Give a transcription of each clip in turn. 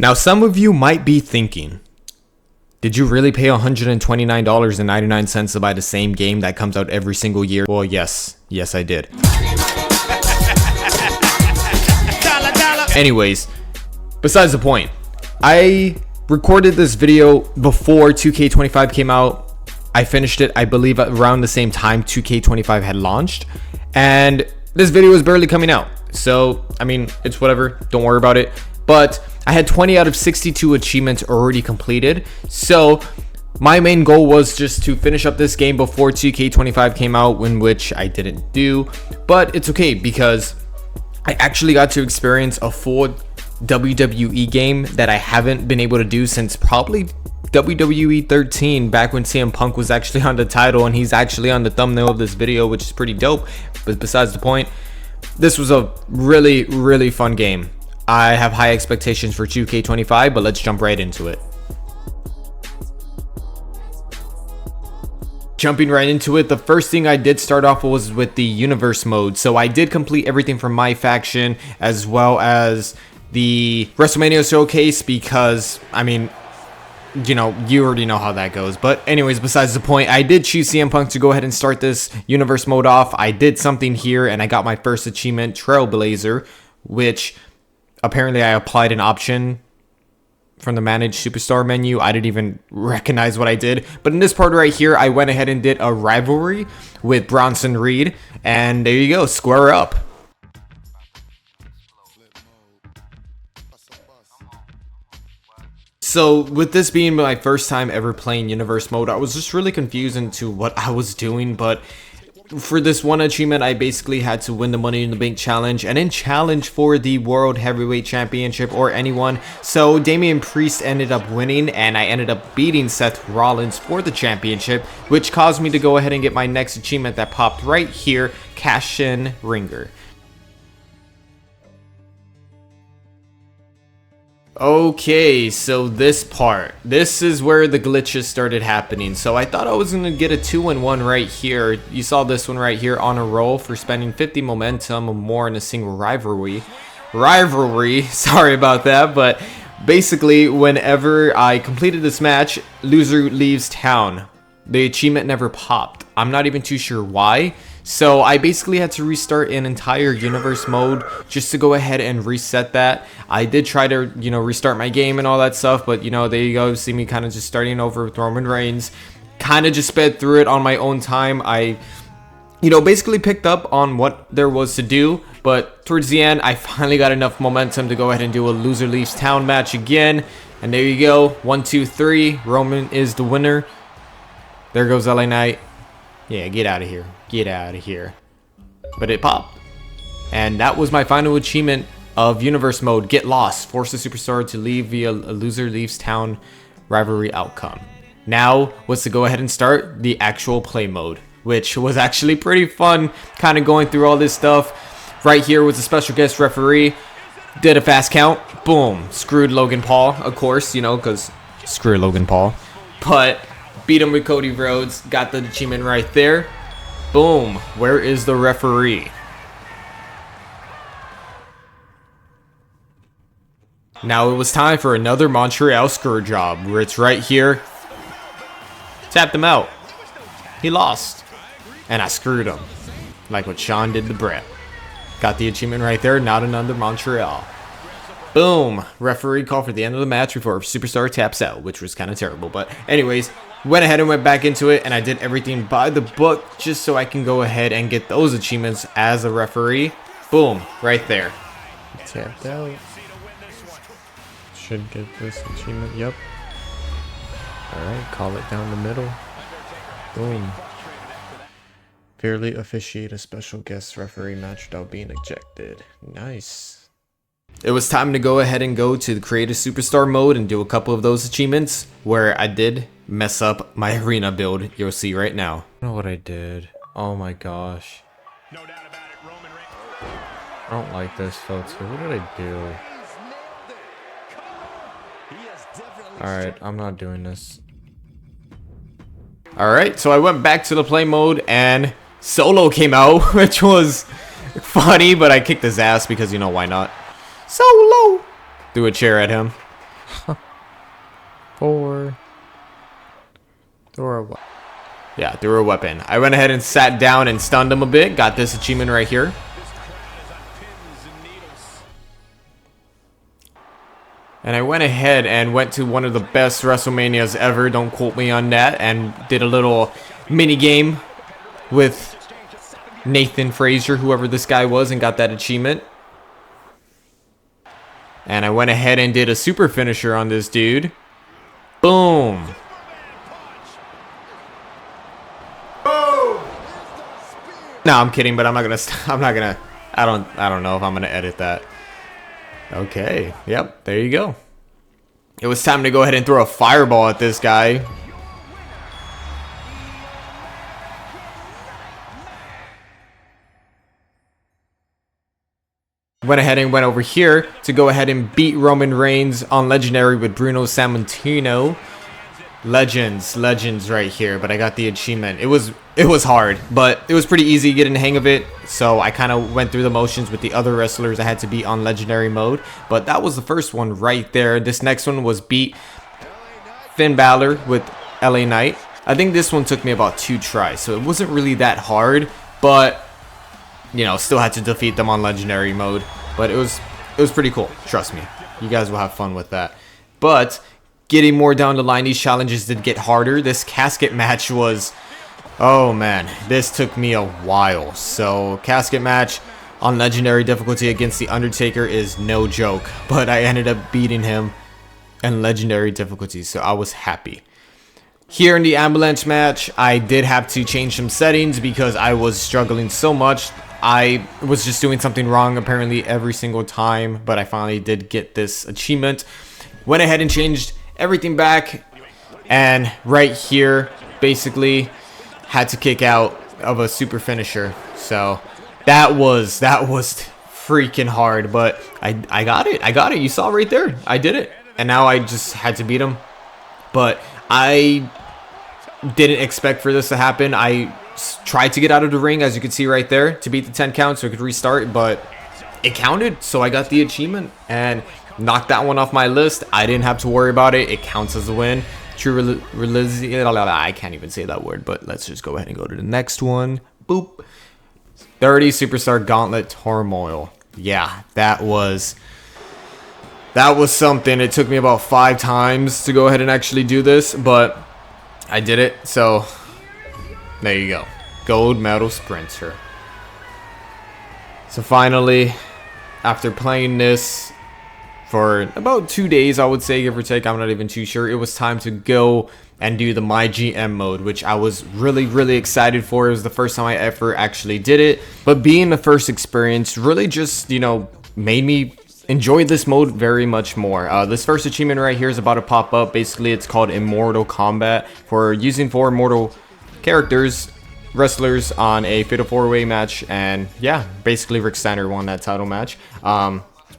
Now, some of you might be thinking, did you really pay $129.99 to buy the same game that comes out every single year? Well, yes, I did. Anyways, besides the point, I recorded this video before 2K25 came out. I finished it, I believe, around the same time 2K25 had launched, and this video is barely coming out. So, I mean, it's whatever, don't worry about it. But I had 20 out of 62 achievements already completed. So my main goal was just to finish up this game before 2K25 came out, in which I didn't do. But it's okay because I actually got to experience a full WWE game that I haven't been able to do since probably WWE 13, back when CM Punk was actually on the title, and he's actually on the thumbnail of this video, which is pretty dope. But besides the point, this was a really fun game. I have high expectations for 2K25, but let's jump right into it. Jumping right into it, the first thing I did start off was with the universe mode. So I did complete everything from my faction as well as the WrestleMania showcase because, I mean, you know, you already know how that goes. But anyways, besides the point, I did choose CM Punk to go ahead and start this universe mode off. I did something here and I got my first achievement, Trailblazer, which apparently I applied an option from the manage superstar menu. I didn't even recognize what I did. But in this part right here, I went ahead and did a rivalry with Bronson Reed. And there you go, square up. So with this being my first time ever playing universe mode, I was just really confused into what I was doing. But for this one achievement, I basically had to win the Money in the Bank challenge and then challenge for the World Heavyweight Championship or anyone. So Damian Priest ended up winning and I ended up beating Seth Rollins for the championship, which caused me to go ahead and get my next achievement that popped right here, Cash In Ringer. Okay, so this is where the glitches started happening. So I thought I was going to get a 2-in-1 right here. You saw this one right here, on a roll for spending 50 momentum or more in a single rivalry, sorry about that. But basically, whenever I completed this match, loser leaves town. The achievement never popped. I'm not even too sure why. So I basically had to restart an entire universe mode just to go ahead and reset that. I did try to, you know, restart my game and all that stuff, but you know, there you go, see me kind of just starting over with Roman Reigns. Kind of just sped through it on my own time. I, you know, basically picked up on what there was to do, but towards the end, I finally got enough momentum to go ahead and do a loser leaves town match again. And there you go, 1, 2, 3, Roman is the winner. There goes LA Knight. Yeah, get out of here. Get out of here. But it popped. And that was my final achievement of universe mode. Get lost. Force the superstar to leave via a loser leaves town rivalry outcome. Now, was to go ahead and start the actual play mode, which was actually pretty fun. Kind of going through all this stuff. Right here was a special guest referee. Did a fast count. Boom. Screwed Logan Paul, of course, you know, because screw Logan Paul. But beat him with Cody Rhodes. Got the achievement right there. Boom. Where is the referee? Now it was time for another Montreal screw job, where it's right here. Tapped him out. He lost. And I screwed him. Like what Sean did to Brett. Got the achievement right there. Not another Montreal. Boom. Referee called for the end of the match before Superstar taps out, which was kind of terrible. But anyways, went ahead and went back into it, and I did everything by the book just so I can go ahead and get those achievements as a referee. Boom. Right there. Tapped out. Should get this achievement. Yep. Alright, call it down the middle. Boom. Fairly officiate a special guest referee match without being ejected. Nice. It was time to go ahead and go to the Creative Superstar mode and do a couple of those achievements where I did mess up my arena build. You'll see right now. I don't know what I did. Oh my gosh. No doubt about it, Roman Reigns. I don't like this, folks. What did I do? Alright, I'm not doing this. Alright, so I went back to the play mode and Solo came out, which was funny, but I kicked his ass because, you know, why not? Solo! Threw a chair at him. 4. Throw a weapon. Yeah, threw a weapon. I went ahead and sat down and stunned him a bit. Got this achievement right here. And I went ahead and went to one of the best WrestleManias ever. Don't quote me on that. And did a little mini game with Nathan Frazier, whoever this guy was, and got that achievement. And I went ahead and did a super finisher on this dude. Boom. No, I'm kidding, but I don't know if I'm gonna edit that. Okay, yep, there you go. It was time to go ahead and throw a fireball at this guy. Went ahead and went over here to go ahead and beat Roman Reigns on Legendary with Bruno Sammartino. Legends right here, but I got the achievement. It was hard, but it was pretty easy getting the hang of it. So I kind of went through the motions with the other wrestlers I had to beat on Legendary mode. But that was the first one right there. This next one was beat Finn Balor with LA Knight. I think this one took me about 2 tries, so it wasn't really that hard, but you know, still had to defeat them on Legendary mode. But it was pretty cool. Trust me, you guys will have fun with that. But getting more down the line, these challenges did get harder. This casket match was, oh man, this took me a while. So casket match on Legendary difficulty against The Undertaker is no joke, but I ended up beating him in Legendary difficulty, so I was happy. Here in the ambulance match, I did have to change some settings because I was struggling so much. I was just doing something wrong apparently every single time, but I finally did get this achievement. Went ahead and changed everything back, and right here basically had to kick out of a super finisher. So that was freaking hard, but I got it. You saw right there, I did it, and now I just had to beat him. But I didn't expect for this to happen. I tried to get out of the ring, as you can see right there, to beat the 10 count so I could restart, but it counted, so I got the achievement and knocked that one off my list. I didn't have to worry about it. It counts as a win. I can't even say that word, but let's just go ahead and go to the next one. Boop. 30 Superstar Gauntlet Turmoil. Yeah, that was something. It took me about 5 times to go ahead and actually do this, but I did it. So there you go. Gold medal sprinter. So finally, after playing this for about 2 days, I would say, give or take, I'm not even too sure, it was time to go and do the My GM mode, which I was really excited for. It was the first time I ever actually did it, but being the first experience really just, you know, made me enjoy this mode very much more. This first achievement right here is about to pop up. Basically, it's called Immortal Combat for using 4 immortal wrestlers on a fatal 4-way match. And yeah, basically Rick Steiner won that title match.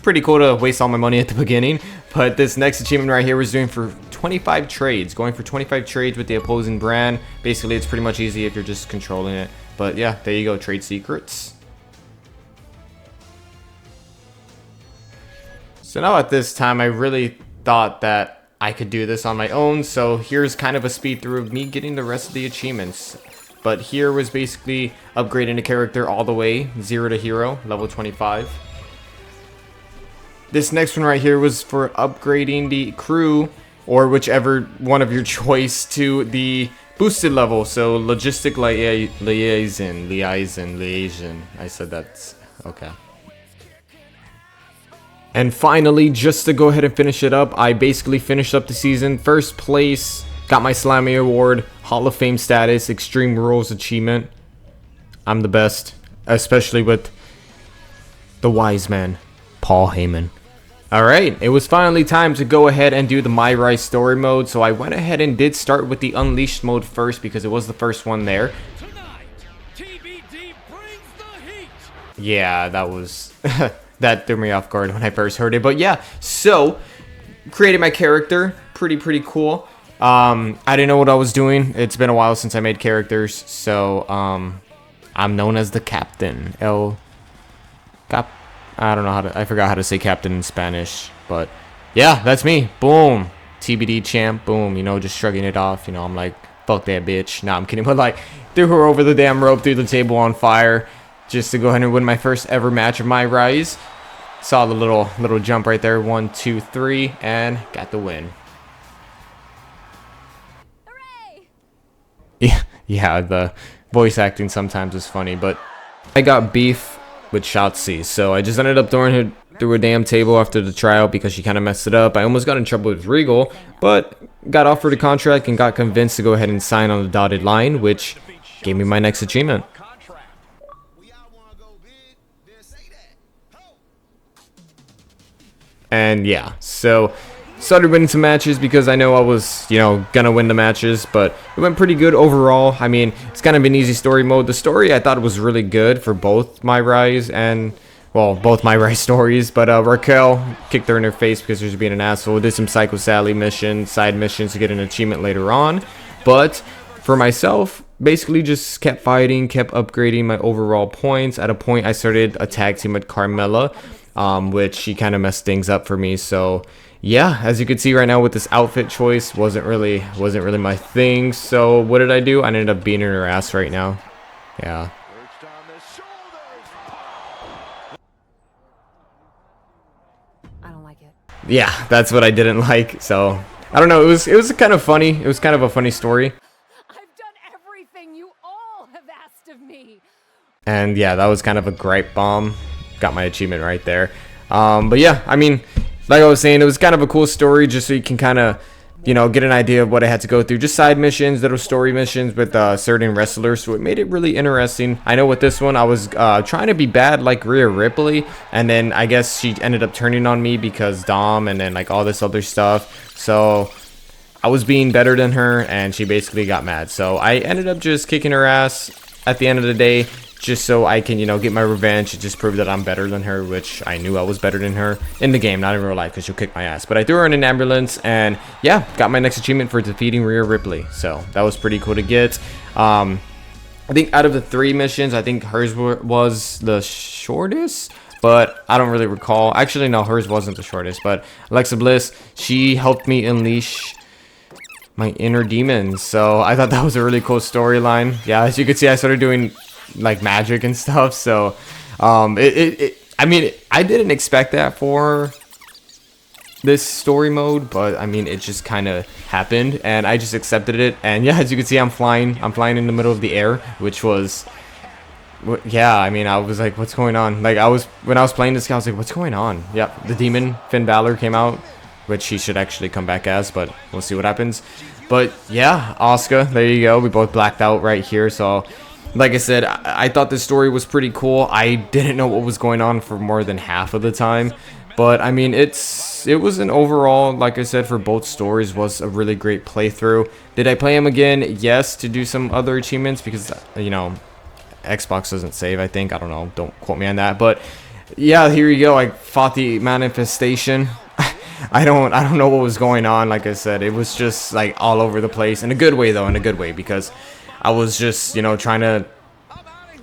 Pretty cool to waste all my money at the beginning, but this next achievement right here was doing for 25 trades, going for 25 trades with the opposing brand. Basically, it's pretty much easy if you're just controlling it. But yeah, there you go, trade secrets. So now at this time, I really thought that I could do this on my own, so here's kind of a speed through of me getting the rest of the achievements. But here was basically upgrading the character all the way, 0 to hero, level 25. This next one right here was for upgrading the crew, or whichever one of your choice, to the boosted level. So logistic liaison. I said that's okay. And finally, just to go ahead and finish it up, I basically finished up the season. First place, got my Slammy Award, Hall of Fame status, Extreme Rules achievement. I'm the best, especially with the wise man, Paul Heyman. Alright, it was finally time to go ahead and do the My Rise story mode, so I went ahead and did start with the Unleashed mode first because it was the first one there. Yeah, that was... that threw me off guard when I first heard it, but yeah, so created my character, pretty cool. I didn't know what I was doing. It's been a while since I made characters, so I'm known as the Captain. I don't know I forgot how to say captain in Spanish, but yeah, that's me. Boom. TBD champ. Boom, you know, just shrugging it off. You know, I'm like, fuck that bitch. Nah, I'm kidding. But like, threw her over the damn rope, threw the table on fire, just to go ahead and win my first ever match of my rise. Saw the little jump right there. 1, 2, 3, and got the win. Hooray! Yeah, the voice acting sometimes is funny, but I got beef with Shotzi, so I just ended up throwing her through a damn table after the tryout because she kind of messed it up. I almost got in trouble with Regal, but got offered a contract and got convinced to go ahead and sign on the dotted line, which gave me my next achievement. And yeah, so started winning some matches because I know I was, you know, gonna win the matches, but it went pretty good overall. I mean, it's kind of an easy story mode. The story I thought was really good for both my rise and, well, both my rise stories, but Raquel kicked her in her face because she was being an asshole. Did some Psycho Sally missions, side missions to get an achievement later on, but for myself, basically just kept fighting, kept upgrading my overall points. At a point, I started a tag team with Carmella, which she kind of messed things up for me. So yeah, as you can see right now with this outfit choice, wasn't really my thing. So what did I do? I ended up beating her ass right now. Yeah. I don't like it. Yeah, that's what I didn't like. So I don't know. It was kind of funny. It was kind of a funny story. I've done everything you all have asked of me. And yeah, that was kind of a gripe bomb. Got my achievement right there. But yeah, I mean, like I was saying, it was kind of a cool story just so you can kind of, you know, get an idea of what I had to go through. Just side missions, little story missions with certain wrestlers, so it made it really interesting. I know with this one, I was trying to be bad like Rhea Ripley, and then I guess she ended up turning on me because Dom and then like all this other stuff. So I was being better than her, and she basically got mad. So I ended up just kicking her ass at the end of the day, just so I can, you know, get my revenge and just prove that I'm better than her, which I knew I was better than her in the game, not in real life, because she'll kick my ass. But I threw her in an ambulance, and yeah, got my next achievement for defeating Rhea Ripley. So that was pretty cool to get. I think out of the 3 missions, I think hers was the shortest, but I don't really recall. Actually, no, hers wasn't the shortest, but Alexa Bliss, she helped me unleash my inner demons. So I thought that was a really cool storyline. Yeah, as you can see, I started doing like magic and stuff. So I mean, I didn't expect that for this story mode, but I mean, it just kind of happened and I just accepted it. And yeah, as you can see, I'm flying in the middle of the air, which was, yeah, I mean, I was like, what's going on? Like, when I was playing this guy, I was like, what's going on? Yeah, the demon Finn Balor came out, which he should actually come back as, but we'll see what happens. But yeah, Asuka, there you go. We both blacked out right here. So like I said, I thought this story was pretty cool. I didn't know what was going on for more than half of the time, but I mean, it was an overall, like I said, for both stories, was a really great playthrough. Did I play them again? Yes, to do some other achievements, because, you know, Xbox doesn't save, I think. I don't know, don't quote me on that, but yeah, here you go. I fought the manifestation. I don't know what was going on. Like I said, it was just like all over the place, in a good way though, in a good way, because I was just, you know, trying to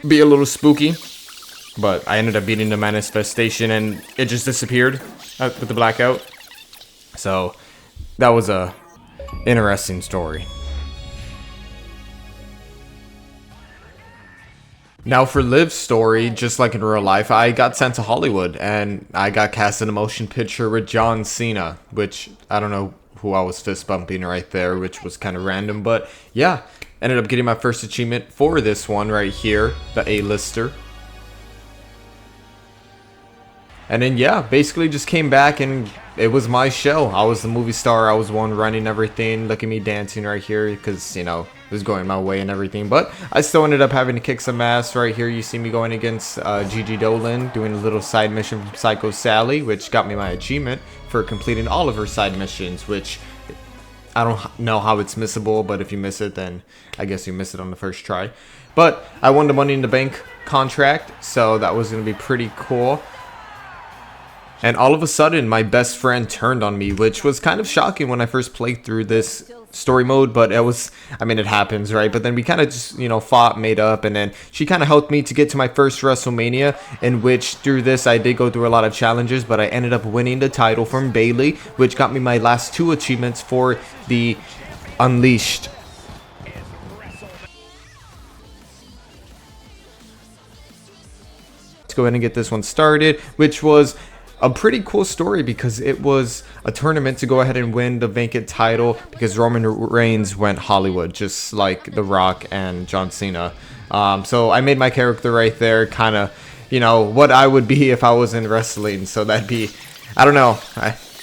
be a little spooky, but I ended up beating the manifestation and it just disappeared with the blackout. So that was a interesting story. Now for Liv's story, just like in real life, I got sent to Hollywood and I got cast in a motion picture with John Cena, which I don't know who I was fist bumping right there, which was kind of random, but yeah, ended up getting my first achievement for this one right here, the A-lister. And then yeah, basically just came back and it was my show. I was the movie star. I was the one running everything. Look at me dancing right here because, you know, it was going my way and everything. But I still ended up having to kick some ass right here. You see me going against Gigi Dolan, doing a little side mission from Psycho Sally, which got me my achievement for completing all of her side missions, which I don't know how it's missable, but if you miss it, then I guess you miss it on the first try. But I won the Money in the Bank contract, so that was going to be pretty cool. And all of a sudden, my best friend turned on me, which was kind of shocking when I first played through this story mode, but it was, I mean, it happens, right? But then we kind of just, you know, fought, made up, and then she kind of helped me to get to my first WrestleMania, in which through this I did go through a lot of challenges, but I ended up winning the title from Bayley, which got me my last 2 achievements for the Unleashed. Let's go ahead and get this one started, which was a pretty cool story because it was a tournament to go ahead and win the vacant title because Roman Reigns went Hollywood, just like The Rock and John Cena. So I made my character right there, kind of, you know, what I would be if I was in wrestling. So that'd be, I don't know,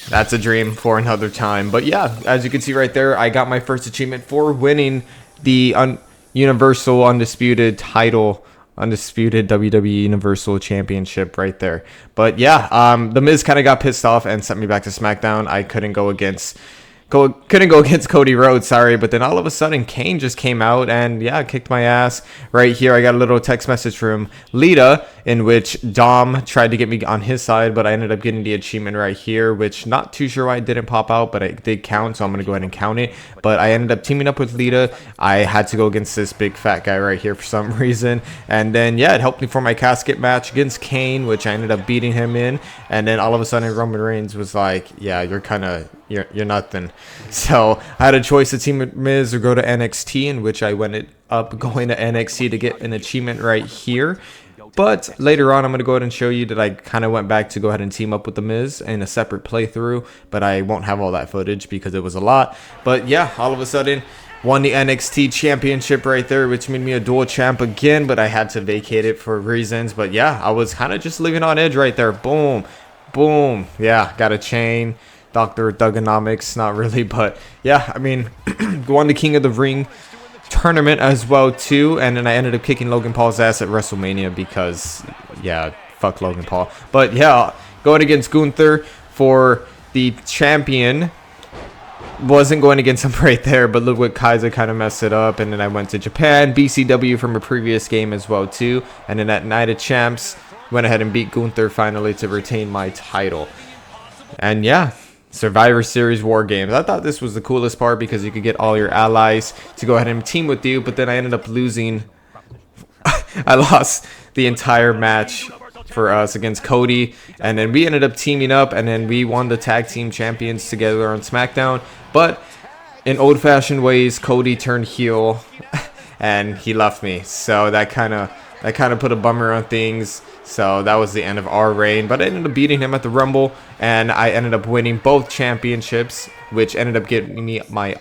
that's a dream for another time. But yeah, as you can see right there, I got my first achievement for winning the Universal Undisputed title. Undisputed WWE Universal Championship right there. But yeah, The Miz kind of got pissed off and sent me back to SmackDown. I couldn't go against Cody Rhodes, sorry, but then all of a sudden Kane just came out and yeah, kicked my ass. Right here I got a little text message from Lita in which Dom tried to get me on his side, but I ended up getting the achievement right here, which not too sure why it didn't pop out, but it did count, so I'm gonna go ahead and count it. But I ended up teaming up with Lita. I had to go against this big fat guy right here for some reason, and then yeah, it helped me for my casket match against Kane, which I ended up beating him in. And then all of a sudden Roman Reigns was like, yeah, you're nothing. So I had a choice to team with Miz or go to NXT, in which I went up going to NXT to get an achievement right here. But later on, I'm going to go ahead and show you that I kind of went back to go ahead and team up with The Miz in a separate playthrough. But I won't have all that footage because it was a lot. But yeah, all of a sudden, won the NXT championship right there, which made me a dual champ again. But I had to vacate it for reasons. But yeah, I was kind of just living on edge right there. Boom. Boom. Yeah, got a chain. Dr. Thugonomics, not really, but yeah, I mean, won the King of the Ring tournament as well too, and then I ended up kicking Logan Paul's ass at WrestleMania because, yeah, fuck Logan Paul. But yeah, going against Gunther for the champion, wasn't going against him right there, but look what Kaiser kind of messed it up, and then I went to Japan, BCW from a previous game as well too, and then at Night of Champs, went ahead and beat Gunther finally to retain my title. And yeah, Survivor Series War Games. I thought this was the coolest part because you could get all your allies to go ahead and team with you, but then I ended up losing. I lost the entire match for us against Cody, and then we ended up teaming up, and then we won the tag team champions together on SmackDown. But in old-fashioned ways, Cody turned heel and he left me, so that kind of put a bummer on things. So that was the end of our reign, but I ended up beating him at the Rumble, and I ended up winning both championships, which ended up getting me my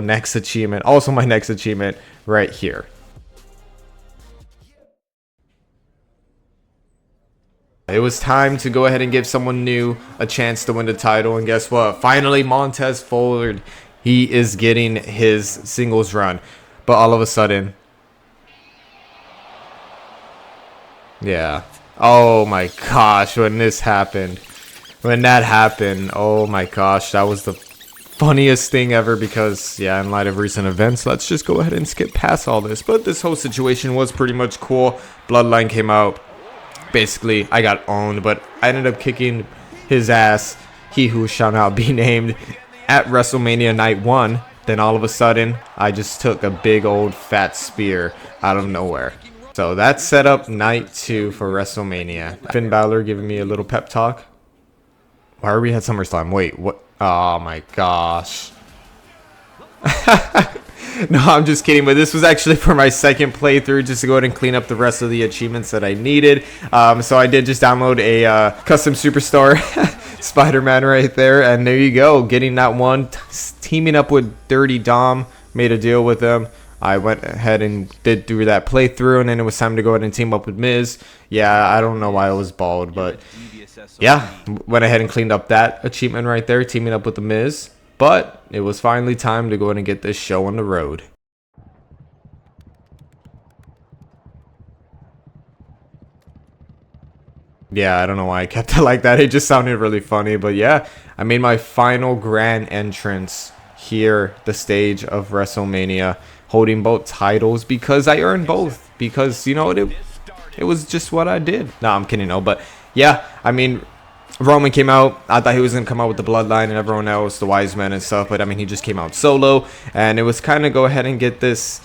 next achievement right here. It was time to go ahead and give someone new a chance to win the title, and guess what? Finally, Montez Ford, he is getting his singles run, but all of a sudden, yeah. Oh my gosh, when that happened, oh my gosh, that was the funniest thing ever because, yeah, in light of recent events, let's just go ahead and skip past all this. But this whole situation was pretty much cool. Bloodline came out. Basically, I got owned, but I ended up kicking his ass, he who shall not be named, at WrestleMania Night 1. Then all of a sudden, I just took a big old fat spear out of nowhere. So that set up night 2 for WrestleMania. Finn Balor giving me a little pep talk. Why are we at SummerSlam? Wait, what? Oh my gosh. No, I'm just kidding, but this was actually for my second playthrough, just to go ahead and clean up the rest of the achievements that I needed. So I did just download a custom superstar Spider-Man right there, and there you go, getting that one, teaming up with Dirty Dom, made a deal with him. I went ahead and did through that playthrough, and then it was time to go ahead and team up with Miz. Yeah, I don't know why I was bald, but yeah, went ahead and cleaned up that achievement right there, teaming up with the Miz. But it was finally time to go ahead and get this show on the road. Yeah, I don't know why I kept it like that. It just sounded really funny. But yeah, I made my final grand entrance here, the stage of WrestleMania, holding both titles because I earned both. Because, you know, it was just what I did. No, I'm kidding, no. But yeah, I mean, Roman came out. I thought he was going to come out with the Bloodline and everyone else, the Wise Men and stuff. But, I mean, he just came out solo. And it was kind of go ahead and get this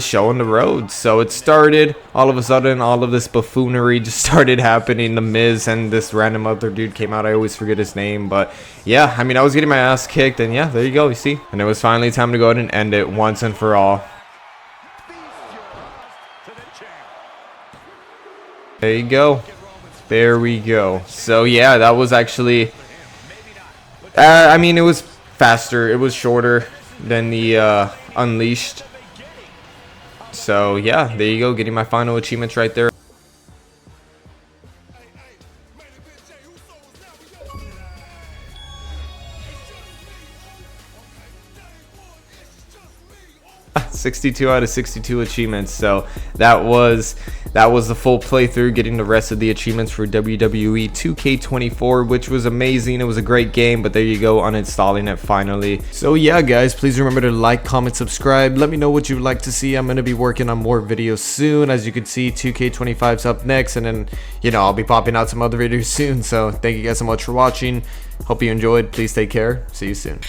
show on the road. So it started. All of a sudden, all of this buffoonery just started happening. The Miz and this random other dude came out. I always forget his name. But, yeah, I mean, I was getting my ass kicked. And, yeah, there you go. You see? And it was finally time to go ahead and end it once and for all. There you go. There we go. So yeah, that was actually I mean, it was faster, it was shorter than the Unleashed. So yeah, there you go, getting my final achievements right there. 62 out of 62 achievements. So that was the full playthrough, getting the rest of the achievements for WWE 2K24, which was amazing. It was a great game, but there you go, uninstalling it finally. So yeah, guys, please remember to like, comment, subscribe. Let me know what you would like to see. I'm going to be working on more videos soon. As you can see, 2K25's up next, and then, you know, I'll be popping out some other videos soon. So thank you guys so much for watching. Hope you enjoyed. Please take care. See you soon.